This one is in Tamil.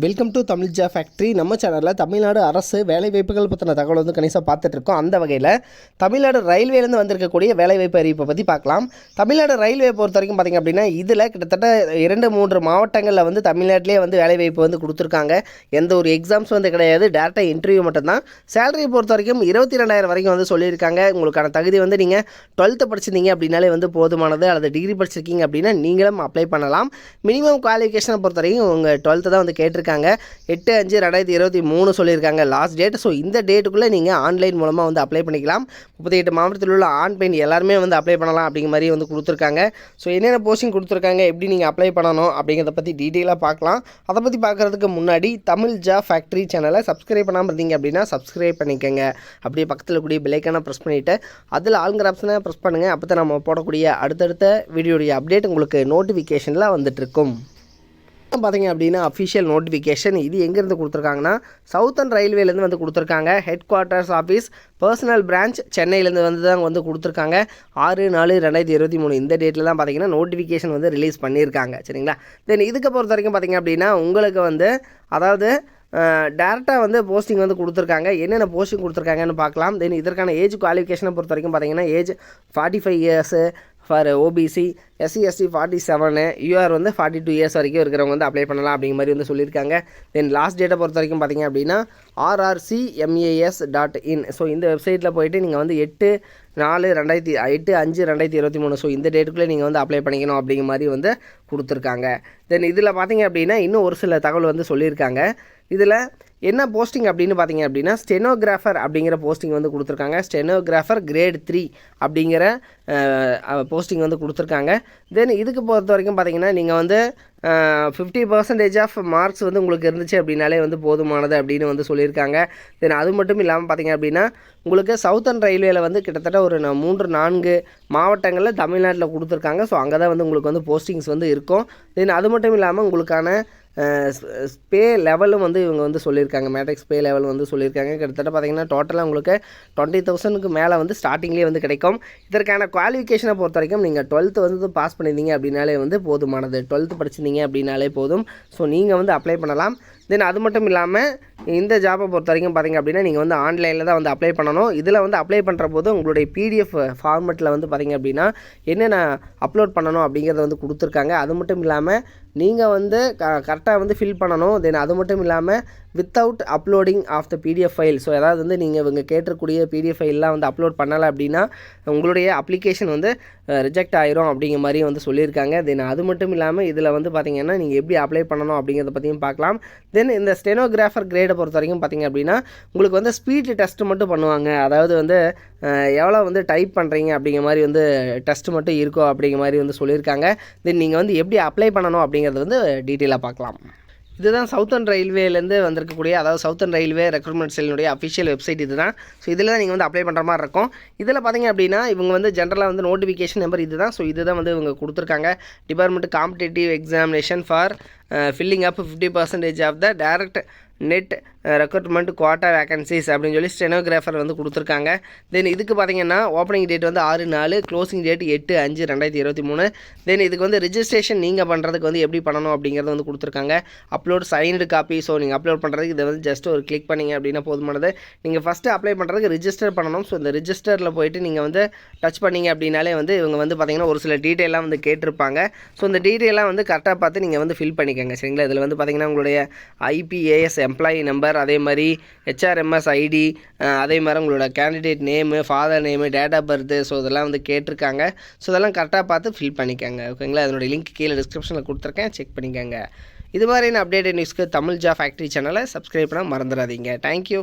வெல்கம் டு தமிழ் ஜா ஃபேக்ட்ரி. நம்ம சேனலில் தமிழ்நாடு அரசு வேலைவாய்ப்புகள் பற்றின தகவல் வந்து கணிசாக பார்த்துட்ருக்கோம். அந்த வகையில் தமிழ்நாடு ரயில்வேலேருந்து வந்திருக்கக்கூடிய வேலைவாய்ப்பு அறிவிப்பை பற்றி பார்க்கலாம். தமிழ்நாடு ரயில்வே பொறுத்த வரைக்கும் பார்த்திங்க அப்படின்னா இதில் கிட்டத்தட்ட 2-3 மாவட்டங்களில் வந்து தமிழ்நாட்டிலே வந்து வேலைவாய்ப்பு வந்து கொடுத்துருக்காங்க. எந்த ஒரு எக்ஸாம்ஸ் வந்து கிடையாது, டேரெக்டாக இன்டர்வியூ மட்டும்தான். சேலரி பொறுத்த வரைக்கும் 22,000 வரைக்கும் வந்து சொல்லியிருக்காங்க. உங்களுக்கான தகுதி வந்து நீங்கள் 12th படிச்சிருந்தீங்க அப்படின்னாலே வந்து போதுமானது, அல்லது டிகிரி படிச்சிருக்கீங்க அப்படின்னா நீங்களும் அப்ளை பண்ணலாம். மினிமம் குவாலிஃபிகேஷனை பொறுத்த வரைக்கும் உங்கள் 12th தான் வந்து கேட்டிருக்காங்க. 8/5/2023 சொல்லியிருக்காங்க லாஸ்ட் டேட். ஸோ இந்த டேட்டுக்குள்ளே நீங்கள் ஆன்லைன் மூலமாக வந்து அப்ளை பண்ணிக்கலாம். 38 மாவட்டத்தில் உள்ள ஆண் பெண் எல்லாருமே வந்து அப்ளை பண்ணலாம் அப்படிங்கிற மாதிரி வந்து கொடுத்துருக்காங்க. ஸோ என்னென்ன போஸ்டிங் கொடுத்துருக்காங்க, எப்படி நீங்கள் அப்ளை பண்ணணும் அப்படிங்கிறத பற்றி டீட்டெயிலாக பார்க்கலாம். அதை பற்றி பார்க்குறதுக்கு முன்னாடி தமிழ் ஜா ஃபேக்ட்ரி சேனலை சப்ஸ்கிரைப் பண்ணாமல் இருந்தீங்க அப்படின்னா சப்ஸ்கிரைப் பண்ணிக்கோங்க. அப்படியே பக்கத்தில் கூடிய பெல்லைக்கான ப்ரெஸ் பண்ணிவிட்டு அதில் ஆல்ங்கிற ஆப்ஷனை ப்ரெஸ் பண்ணுங்கள். அப்போ தான் நம்ம போடக்கூடிய அடுத்தடுத்த வீடியோடைய அப்டேட் உங்களுக்கு நோட்டிஃபிகேஷனில் வந்துட்டுருக்கும். பார்த்திங்க அப்படின்னா அஃபிஷியல் நோட்டிஃபிகேஷன் இது எங்கேருந்து கொடுத்துருக்காங்கன்னா சவுத்தர்ன் ரயில்வேலேருந்து வந்து கொடுத்துருக்காங்க. Head quarters office personal branch சென்னையிலேருந்து வந்து தான் வந்து கொடுத்துருக்காங்க. 6/4/2023 இந்த டேட்டில் தான் பார்த்திங்கன்னா நோட்டிஃபிகேஷன் வந்து ரிலீஸ் பண்ணியிருக்காங்க. சரிங்களா? தென் இதுக்கு பொறுத்த வரைக்கும் பார்த்திங்க அப்படின்னா உங்களுக்கு வந்து அதாவது டேரெக்டாக வந்து போஸ்டிங் வந்து கொடுத்துருக்காங்க. என்னென்ன போஸ்டிங் கொடுத்துருக்காங்கன்னு பார்க்கலாம். தென் இதற்கான ஏஜ் குவாலிஃபிகேஷனை பொறுத்த வரைக்கும் பார்த்திங்கன்னா age 45 years for OBC, SC/ST 47, UR வந்து 42 இயர்ஸ் வரைக்கும் இருக்கிறவங்க வந்து அப்ளை பண்ணலாம் அப்படிங்கிற மாதிரி வந்து சொல்லியிருக்காங்க. தென் லாஸ்ட் டேட்டை பொறுத்த வரைக்கும் பார்த்திங்க அப்படின்னா rrcmas.in. ஸோ இந்த வெப்சைட்டில் போய்ட்டு நீங்கள் வந்து 8/5/2023 ஸோ இந்த டேட்டுக்குள்ளே நீங்கள் வந்து அப்ளை பண்ணிக்கணும் அப்படிங்கிற மாதிரி வந்து கொடுத்துருக்காங்க. தென் இதில் பார்த்திங்க அப்படின்னா இன்னும் ஒரு சில தகவல் வந்து சொல்லியிருக்காங்க. இதில் என்ன போஸ்டிங் அப்படின்னு பார்த்தீங்க அப்படின்னா ஸ்டெனோகிராஃபர் அப்படிங்கிற போஸ்டிங் வந்து கொடுத்துருக்காங்க. ஸ்டெனோகிராஃபர் கிரேட் 3 அப்படிங்கிற போஸ்டிங் வந்து கொடுத்துருக்காங்க. தென் இதுக்கு பொறுத்த வரைக்கும் பார்த்திங்கன்னா நீங்கள் வந்து 50% ஆஃப் மார்க்ஸ் வந்து உங்களுக்கு இருந்துச்சு அப்படின்னாலே வந்து போதுமானது அப்படின்னு வந்து சொல்லியிருக்காங்க. தென் அது மட்டும் இல்லாமல் பார்த்திங்க அப்படின்னா உங்களுக்கு சவுத்தர்ன் ரயில்வேயில் வந்து கிட்டத்தட்ட ஒரு 3-4 மாவட்டங்களில் தமிழ்நாட்டில் கொடுத்துருக்காங்க. ஸோ அங்கே தான் வந்து உங்களுக்கு வந்து போஸ்டிங்ஸ் வந்து இருக்கும். தென் அது மட்டும் இல்லாமல் உங்களுக்கான பே லெவலும் வந்து இவங்க வந்து சொல்லியிருக்காங்க. மேட்ரிக்ஸ் பே லெவல் வந்து சொல்லியிருக்காங்க. கிட்டத்தட்ட பார்த்திங்கன்னா டோட்டலாக உங்களுக்கு 20,000க்கு மேலே வந்து ஸ்டார்டிங்லேயே வந்து கிடைக்கும். இதற்கான குவாலிஃபிகேஷனை பொறுத்த வரைக்கும் நீங்கள் 12th வந்து பாஸ் பண்ணியிருந்தீங்க அப்படின்னாலே வந்து போதுமானது. 12th படிச்சிருந்தீங்க அப்படின்னாலே போதும். ஸோ நீங்கள் வந்து அப்ளை பண்ணலாம். தென் அது மட்டும் இல்லாமல் இந்த ஜாப்பை பொறுத்த வரைக்கும் பார்த்திங்க அப்படின்னா நீங்கள் வந்து ஆன்லைனில் தான் வந்து அப்ளை பண்ணணும். இதில் வந்து அப்ளை பண்ணுற போது உங்களுடைய PDF ஃபார்மெட்டில் வந்து பார்த்திங்க அப்படின்னா என்னென்ன அப்லோட் பண்ணணும் அப்படிங்கிறத வந்து கொடுத்துருக்காங்க. அது மட்டும் இல்லாமல் நீங்கள் வந்து கரெக்டாக வந்து ஃபில் பண்ணணும். தென் அது மட்டும் இல்லாமல் without uploading of the PDF file. So அதாவது வந்து நீங்கள் இவங்க கேட்டிருக்கூடிய PDF ஃபைல்லாம் வந்து அப்லோட் பண்ணலை அப்படின்னா உங்களுடைய அப்ளிகேஷன் வந்து ரிஜெக்ட் ஆயிரும் அப்படிங்கிற மாதிரி வந்து சொல்லியிருக்காங்க. தென் அது மட்டும் இல்லாமல் இதில் வந்து பார்த்திங்கன்னா நீங்கள் எப்படி அப்ளை பண்ணணும் அப்படிங்கிறத பற்றியும் பார்க்கலாம். தென் இந்த ஸ்டெனோகிராஃபர் கிரேடை பொறுத்த வரைக்கும் பார்த்திங்க அப்படின்னா உங்களுக்கு வந்து ஸ்பீட் டெஸ்ட் மட்டும் பண்ணுவாங்க. அதாவது வந்து எவ்வளோ வந்து டைப் பண்ணுறீங்க அப்படிங்கிற மாதிரி வந்து டெஸ்ட் மட்டும் இருக்கும் அப்படிங்கிற மாதிரி வந்து சொல்லியிருக்காங்க. தென் நீங்கள் வந்து எப்படி அப்ளை பண்ணணும் அப்படிங்கிறது வந்து டீட்டெயிலாக பார்க்கலாம். இதுதான் சவுத்தர்ன் ரயில்வேலேருந்து வந்திருக்கக்கூடிய, அதாவது சவுத்தர்ன் ரயில்வே ரெக்ரூட்மெண்ட் செல்லினுடைய அஃபிஷியல் வெப்சைட் இது தான். ஸோ இதில் தான் நீங்கள் வந்து அப்ளை பண்ணுற மாதிரி இருக்கும். இதில் பார்த்திங்க அப்படின்னா இவங்க வந்து ஜென்ரலாக வந்து நோட்டிஃபிகேஷன் நம்பர் இது தான். ஸோ இதுதான் வந்து இவங்க கொடுத்துருக்காங்க. Department competitive examination for filling up 50% of the direct net recruitment quota vacancies அப்படின்னு சொல்லி ஸ்டெனோகிராஃபர் வந்து கொடுத்துருக்காங்க. தென் இதுக்கு பார்த்திங்கன்னா ஓப்பனிங் டேட் வந்து 6/4, க்ளோசிங் டேட் 8/5/2023. தென் இதுக்கு வந்து ரிஜிஸ்ட்ரேஷன் நீங்கள் பண்ணுறதுக்கு வந்து எப்படி பண்ணணும் அப்படிங்கிறத வந்து கொடுத்துருக்காங்க. Upload signed copy. ஸோ நீங்கள் அப்லோட் பண்ணுறதுக்கு இதை வந்து ஜஸ்ட் ஒரு கிளிக் பண்ணிங்க அப்படின்னா போதுமானது. நீங்கள் ஃபஸ்ட்டு அப்ளை பண்ணுறதுக்கு ரிஜிஸ்டர் பண்ணணும். ஸோ இந்த ரிஜிஸ்டரில் போய்ட்டு நீங்கள் வந்து டச் பண்ணிங்க அப்படின்னாலே வந்து இவங்க வந்து பார்த்திங்கன்னா ஒரு சில டீட்டெயிலாம் வந்து கேட்டிருப்பாங்க. ஸோ இந்த டீட்டெயிலாம் வந்து கரெக்டாக பார்த்து நீங்கள் வந்து ஃபில் பண்ணிக்கோங்க. சரிங்களா? இதில் வந்து பார்த்திங்கன்னா உங்களுடைய IPAS எம்ப்ளாயி நம்பர், அதே மாதிரி HRMS ID, அதே மாதிரி உங்களோட candidate name, father name, date of birth, so இதெல்லாம் வந்து கேட்டிருக்காங்க. ஸோ இதெல்லாம் கரெக்டாக பார்த்து ஃபில் பண்ணிக்கோங்க. ஓகேங்களா? அதனுடைய லிங்க் கீழே டிஸ்கிரிப்ஷனில் கொடுத்துருக்கேன், செக் பண்ணிக்கோங்க. இது மாதிரியான அப்டேட்டட் நியூஸ்க்கு தமிழ் ஜா ஃபேக்ட்ரி சேனலை சப்ஸ்கிரைப் பண்ண மறந்துடாதீங்க. தேங்க்யூ.